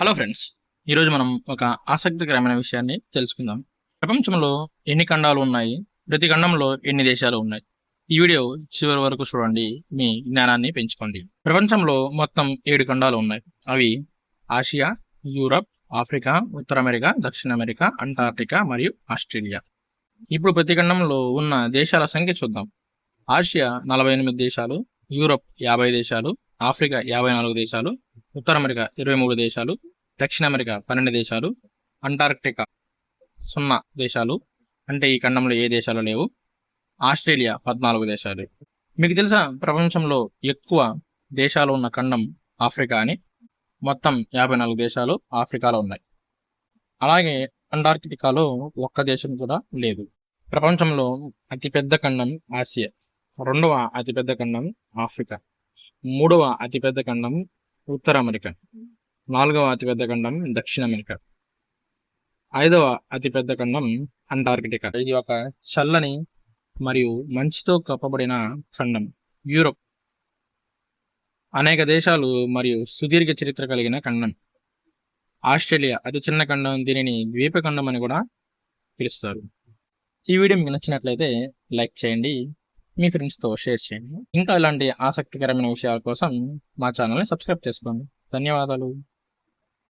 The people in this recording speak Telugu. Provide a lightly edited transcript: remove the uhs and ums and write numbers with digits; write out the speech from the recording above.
హలో ఫ్రెండ్స్, ఈరోజు మనం ఒక ఆసక్తికరమైన విషయాన్ని తెలుసుకుందాం. ప్రపంచంలో ఎన్ని ఖండాలు ఉన్నాయి, ప్రతి ఖండంలో ఎన్ని దేశాలు ఉన్నాయి? ఈ వీడియో చివరి వరకు చూడండి, మీ జ్ఞానాన్ని పెంచుకోండి. ప్రపంచంలో మొత్తం 7 ఖండాలు ఉన్నాయి. అవి ఆసియా, యూరప్, ఆఫ్రికా, ఉత్తర అమెరికా, దక్షిణ అమెరికా, అంటార్క్టికా మరియు ఆస్ట్రేలియా. ఇప్పుడు ప్రతి ఖండంలో ఉన్న దేశాల సంఖ్య చూద్దాం. ఆసియా 48 దేశాలు, యూరప్ 50 దేశాలు, ఆఫ్రికా 54 దేశాలు, ఉత్తర అమెరికా 23 దేశాలు, దక్షిణ అమెరికా 12 దేశాలు, అంటార్క్టికా 0 దేశాలు, అంటే ఈ ఖండంలో ఏ దేశాలు లేవు, ఆస్ట్రేలియా 14 దేశాలు. మీకు తెలుసా, ప్రపంచంలో ఎక్కువ దేశాలు ఉన్న ఖండం ఆఫ్రికా అని? మొత్తం 54 దేశాలు ఆఫ్రికాలో ఉన్నాయి. అలాగే అంటార్క్టికాలో ఒక్క దేశం కూడా లేదు. ప్రపంచంలో అతిపెద్ద ఖండం ఆసియా, రెండవ అతిపెద్ద ఖండం ఆఫ్రికా, మూడవ అతిపెద్ద ఖండం ఉత్తర అమెరికా, నాలుగవ అతిపెద్ద ఖండం దక్షిణ అమెరికా, ఐదవ అతిపెద్ద ఖండం అంటార్కిటికా. ఇది ఒక చల్లని మరియు మంచుతో కప్పబడిన ఖండం. యూరప్ అనేక దేశాలు మరియు సుదీర్ఘ చరిత్ర కలిగిన ఖండం. ఆస్ట్రేలియా అతి చిన్న ఖండం, దీనిని ద్వీపఖండం అని కూడా పిలుస్తారు. ఈ వీడియో మీకు నచ్చినట్లయితే లైక్ చేయండి, మీ ఫ్రెండ్స్తో షేర్ చేయండి. ఇంకా ఇలాంటి ఆసక్తికరమైన విషయాల కోసం మా ఛానల్ని సబ్స్క్రైబ్ చేసుకోండి. ధన్యవాదాలు.